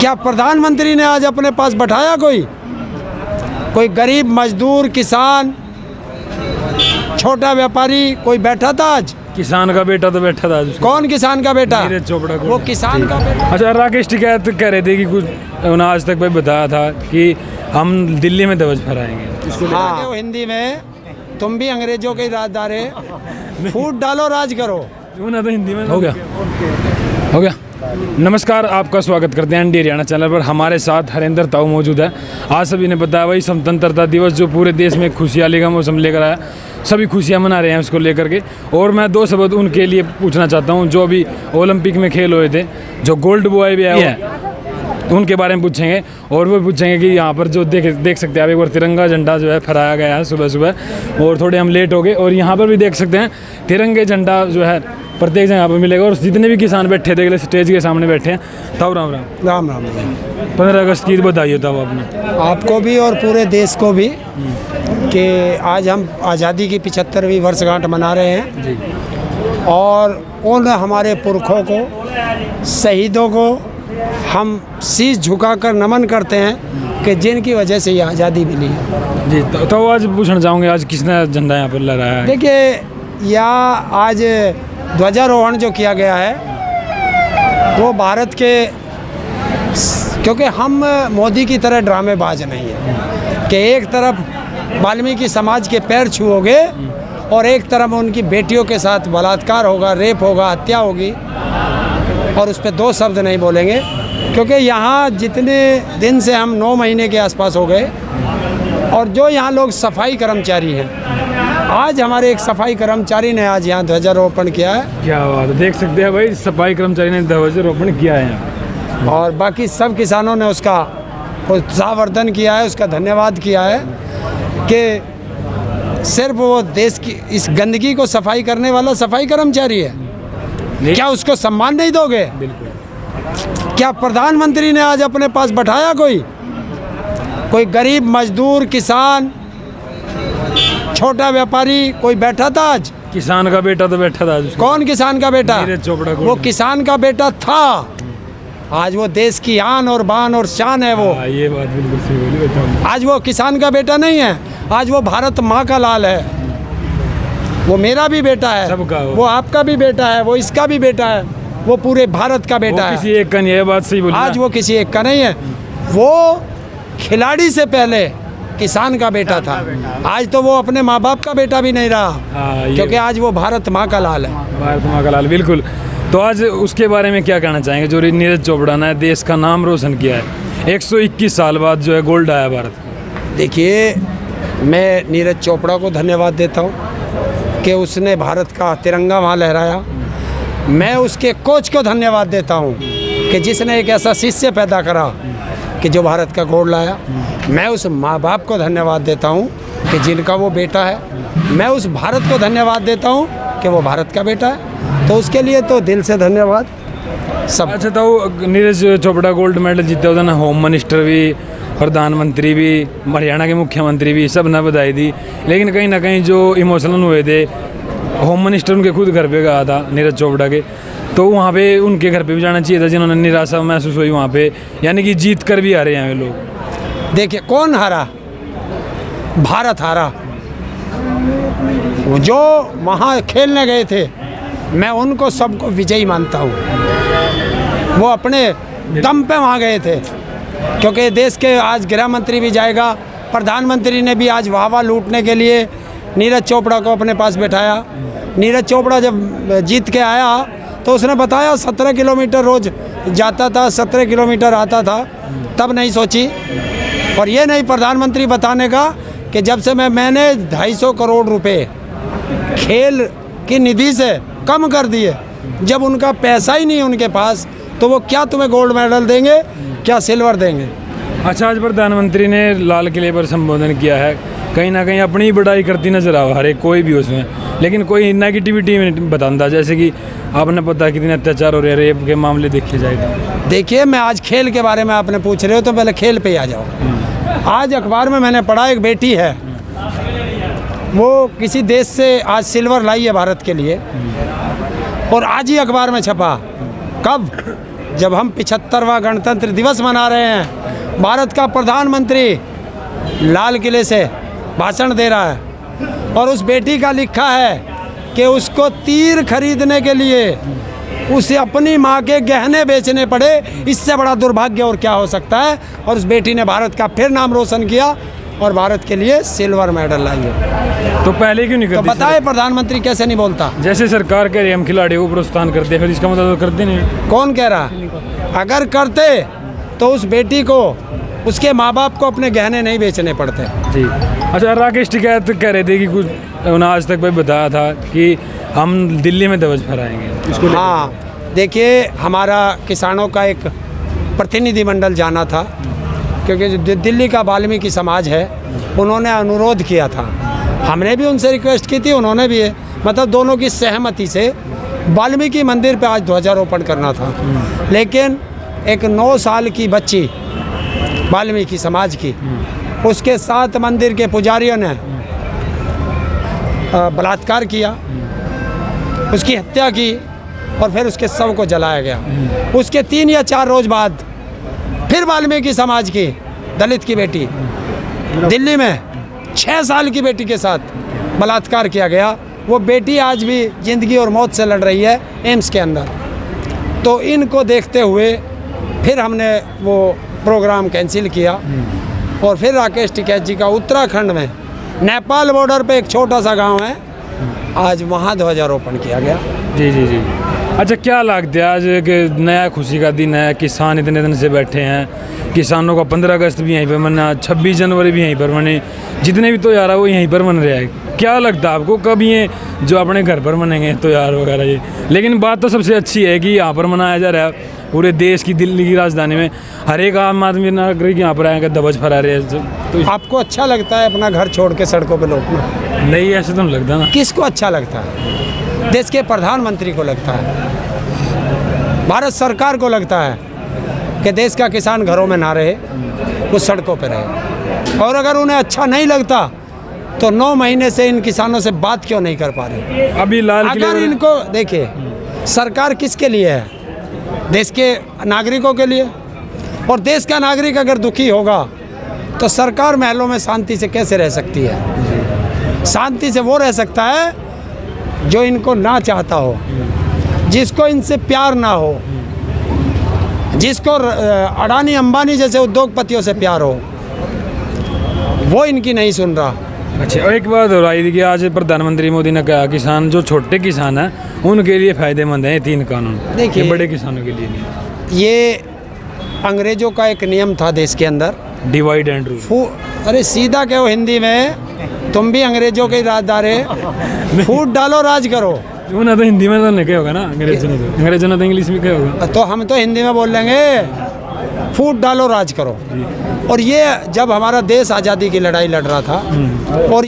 क्या प्रधानमंत्री ने आज अपने पास बैठाया कोई गरीब मजदूर किसान छोटा व्यापारी कोई बैठा था आज? किसान का बेटा तो बैठा था आज। कौन किसान का बेटा? नीरज चोपड़ा को। वो किसान का बेटा। अच्छा, राकेश टिकैत कह रहे थे कि कुछ उन्होंने आज तक भाई बताया था कि हम दिल्ली में ध्वज फहराएंगे। हाँ, हिंदी में तुम भी अंग्रेजों के राजदार फूट डालो राज करो। तो हिंदी में हो गया। नमस्कार, आपका स्वागत करते हैं एनडी हरियाणा चैनल पर। हमारे साथ हरेंद्र ताऊ मौजूद है। आज सभी ने बताया भाई स्वतंत्रता दिवस जो पूरे देश में खुशहाली का मौसम लेकर आया, सभी खुशियां मना रहे हैं उसको लेकर के। और मैं दो शब्द उनके लिए पूछना चाहता हूं जो अभी ओलंपिक में खेल हुए थे, जो गोल्ड बॉय भी है उनके बारे में पूछेंगे। और वो पूछेंगे कि यहाँ पर जो देख सकते हैं आप, एक बार तिरंगा झंडा जो है फहराया गया है सुबह सुबह, और थोड़े हम लेट हो गए। और यहाँ पर भी देख सकते हैं तिरंगे झंडा जो है प्रत्येक जगह पर मिलेगा। और जितने भी किसान बैठे थे स्टेज के सामने बैठे हैं, तब राम राम। राम राम। 15 अगस्त की बधाई होता है आपने, आपको भी और पूरे देश को भी, कि आज हम आज़ादी की 75वीं वर्षगांठ मना रहे हैं जी। और उन हमारे पुरखों को, शहीदों को हम शीश झुकाकर नमन करते हैं कि जिनकी वजह से ये आज़ादी मिली है जी। तो आज पूछना चाहूँगे, आज किसने झंडा यहाँ पर लहराया है? देखिए, यहाँ आज ध्वजारोहण जो किया गया है वो भारत के, क्योंकि हम मोदी की तरह ड्रामेबाज नहीं है कि एक तरफ वाल्मीकि समाज के पैर छुओगे और एक तरफ उनकी बेटियों के साथ बलात्कार होगा, रेप होगा, हत्या होगी और उस पर दो शब्द नहीं बोलेंगे। क्योंकि यहाँ जितने दिन से हम 9 महीने के आसपास हो गए, और जो यहाँ लोग सफाई कर्मचारी हैं, आज हमारे एक सफाई कर्मचारी ने आज यहाँ ध्वजारोपण किया है। क्या बात है, देख सकते हैं भाई, सफाई कर्मचारी ने ध्वजारोपण किया है यहाँ। और बाकी सब किसानों ने उसका उत्साहवर्धन किया है, उसका धन्यवाद किया है कि सिर्फ वो देश की इस गंदगी को सफाई करने वाला सफाई कर्मचारी है, क्या उसको सम्मान नहीं दोगे? बिल्कुल। क्या प्रधानमंत्री ने आज अपने पास बैठाया कोई गरीब मजदूर किसान छोटा व्यापारी कोई बैठा था आज? किसान का बेटा तो बैठा था आज। कौन किसान का बेटा? नीरज चोपड़ा को। वो किसान का बेटा था। आज वो देश की आन और बान और शान है वो। ये बात बिल्कुल सही बोली बेटा। आज वो किसान का बेटा नहीं है, आज वो भारत माँ का लाल है। वो मेरा भी बेटा है, सबका वो आपका भी बेटा है, वो इसका भी बेटा है, वो पूरे भारत का बेटा है। किसी एक का नहीं है, बात सही बोली। आज वो किसी एक का नहीं है, वो खिलाड़ी से पहले किसान का बेटा था। आज तो वो अपने माँ बाप का बेटा भी नहीं रहा, क्योंकि आज वो भारत माँ का लाल है। भारत माँ का लाल, बिल्कुल। तो आज उसके बारे में क्या कहना चाहेंगे जो नीरज चोपड़ा ने देश का नाम रोशन किया है? 121 साल बाद जो है गोल्ड आया भारत को। देखिए, मैं नीरज चोपड़ा को धन्यवाद देता हूँ कि उसने भारत का तिरंगा वहाँ लहराया। मैं उसके कोच को धन्यवाद देता हूँ कि जिसने एक ऐसा शिष्य पैदा करा कि जो भारत का गोल्ड लाया। मैं उस माँ बाप को धन्यवाद देता हूँ कि जिनका वो बेटा है। मैं उस भारत को धन्यवाद देता हूँ कि वो भारत का बेटा है। तो उसके लिए तो दिल से धन्यवाद सब। अच्छा, तो नीरज चोपड़ा गोल्ड मेडल जीते होता ना, होम मिनिस्टर भी, प्रधानमंत्री भी, हरियाणा के मुख्यमंत्री भी, सब ने बधाई दी। लेकिन कहीं ना कहीं जो इमोशनल हुए थे, होम मिनिस्टर उनके खुद घर पे गया था नीरज चोपड़ा के, तो वहाँ पे उनके घर पे भी जाना चाहिए था, जिन्होंने निराशा महसूस हुई वहाँ पे, यानी कि जीत कर भी हारे हैं वे लोग। देखिए, कौन हारा? भारत हारा। जो वहाँ खेलने गए थे, मैं उनको सबको विजयी मानता हूँ। वो अपने दम पे वहाँ गए थे, क्योंकि देश के आज गृह मंत्री भी जाएगा, प्रधानमंत्री ने भी आज वाह लूटने के लिए नीरज चोपड़ा को अपने पास बैठाया। नीरज चोपड़ा जब जीत के आया तो उसने बताया 17 किलोमीटर रोज जाता था, 17 किलोमीटर आता था। तब नहीं सोची, और ये नहीं प्रधानमंत्री बताने का कि जब से मैंने 250 करोड़ रुपए खेल की निधि से कम कर दिए, जब उनका पैसा ही नहीं उनके पास, तो वो क्या तुम्हें गोल्ड मेडल देंगे, क्या सिल्वर देंगे? अच्छा, आज प्रधानमंत्री ने लाल किले पर संबोधन किया है, कहीं ना कहीं अपनी बढ़ाई करती नजर आ हर एक कोई भी उसमें, लेकिन कोई नेगेटिविटी में बताता, जैसे कि आपने पता कितने अत्याचार हो रहे हैं, रेप के मामले देखे जाए तो। देखिए, मैं आज खेल के बारे में आपने पूछ रहे हो तो पहले खेल पे ही आ जाओ। आज अखबार में मैंने पढ़ा, एक बेटी है, वो किसी देश से आज सिल्वर लाई है भारत के लिए, और आज ही अखबार में छपा। कब? जब हम 75वां गणतंत्र दिवस मना रहे हैं, भारत का प्रधानमंत्री लाल किले से भाषण दे रहा है और उस बेटी का लिखा है कि उसको तीर खरीदने के लिए उसे अपनी माँ के गहने बेचने पड़े, इससे बड़ा दुर्भाग्य और क्या हो सकता है। और उस बेटी ने भारत का फिर नाम रोशन किया और भारत के लिए सिल्वर मेडल लाई है। तो पहले क्यों नहीं तो करती? बताए प्रधानमंत्री कैसे नहीं बोलता? जैसे सरकार कह रही है हम खिलाड़ियों को प्रोत्साहन करते हैं, फिर इसका मतलब तो करते नहीं। कौन कह रहा? अगर करते तो उस बेटी को, उसके माँ बाप को अपने गहने नहीं बेचने पड़ते। जी। अच्छा, राकेश टिकैत कह रहे थे कि कुछ उन्होंने आज तक भाई बताया था कि हम दिल्ली में ध्वज फहराएंगे, इसको लेकर। हाँ, देखिए हमारा किसानों का एक प्रतिनिधिमंडल जाना था, क्योंकि जो दिल्ली का वाल्मीकि समाज है उन्होंने अनुरोध किया था, हमने भी उनसे रिक्वेस्ट की थी, उन्होंने भी, मतलब दोनों की सहमति से वाल्मीकि मंदिर पे आज ध्वजारोपण करना था। लेकिन एक 9 साल की बच्ची वाल्मीकि समाज की, उसके साथ मंदिर के पुजारियों ने बलात्कार किया, उसकी हत्या की और फिर उसके शव को जलाया गया। उसके 3 या 4 रोज बाद फिर वाल्मीकि समाज की दलित की बेटी दिल्ली में 6 साल की बेटी के साथ बलात्कार किया गया। वो बेटी आज भी ज़िंदगी और मौत से लड़ रही है एम्स के अंदर। तो इनको देखते हुए फिर हमने वो प्रोग्राम कैंसिल किया और फिर राकेश टिकैत जी का उत्तराखंड में नेपाल बॉर्डर पे एक छोटा सा गांव है, आज वहाँ ध्वजारोपण किया गया। जी जी जी। अच्छा, क्या लगता है आज कि नया खुशी का दिन है, किसान इतने दिन से बैठे हैं, किसानों का 15 अगस्त भी यहीं पर मना, 26 जनवरी भी यहीं पर मने, जितने भी त्योहार है वो यहीं पर मन रहा है। क्या लगता है आपको कब ये जो अपने घर पर मनेंगे त्योहार वगैरह ये? लेकिन बात तो सबसे अच्छी है कि यहाँ पर मनाया जा रहा है पूरे देश की, दिल्ली की राजधानी में हर एक आम आदमी नागरिक यहाँ पर आएगा, ध्वज फहरा रहे हैं। तो आपको अच्छा लगता है अपना घर छोड़ के सड़कों पे लौटना? नहीं, ऐसे तो नहीं लगता ना। किसको अच्छा लगता है? देश के प्रधानमंत्री को लगता है, भारत सरकार को लगता है कि देश का किसान घरों में ना रहे, वो सड़कों पे रहे। और अगर उन्हें अच्छा नहीं लगता तो 9 महीने से इन किसानों से बात क्यों नहीं कर पा रहे? अभी लाल किले अगर इनको देखिए, सरकार किसके लिए है? देश के नागरिकों के लिए। और देश का नागरिक अगर दुखी होगा तो सरकार महलों में शांति से कैसे रह सकती है? शांति से वो रह सकता है जो इनको ना चाहता हो, जिसको इनसे प्यार ना हो, जिसको अडानी अंबानी जैसे उद्योगपतियों से प्यार हो, वो इनकी नहीं सुन रहा। अच्छा, और एक बात हो रही थी कि आज प्रधानमंत्री मोदी ने कहा किसान जो छोटे किसान हैं उनके लिए फ़ायदेमंद हैं ये 3 कानून, देखिए बड़े किसानों के लिए नहीं। ये अंग्रेजों का एक नियम था देश के अंदर, डिवाइड एंड रूल। अरे सीधा कहो हिंदी में, तुम भी अंग्रेजों के राजदार है, फूट डालो राज करो। उन्होंने तो हिंदी में तो नहीं कहा होगा ना, अंग्रेजों ने तो इंग्लिश में कहा होगा। तो हम तो हिंदी में बोल लेंगे, फूट डालो राज करो। और ये जब हमारा देश आज़ादी की लड़ाई लड़ रहा था और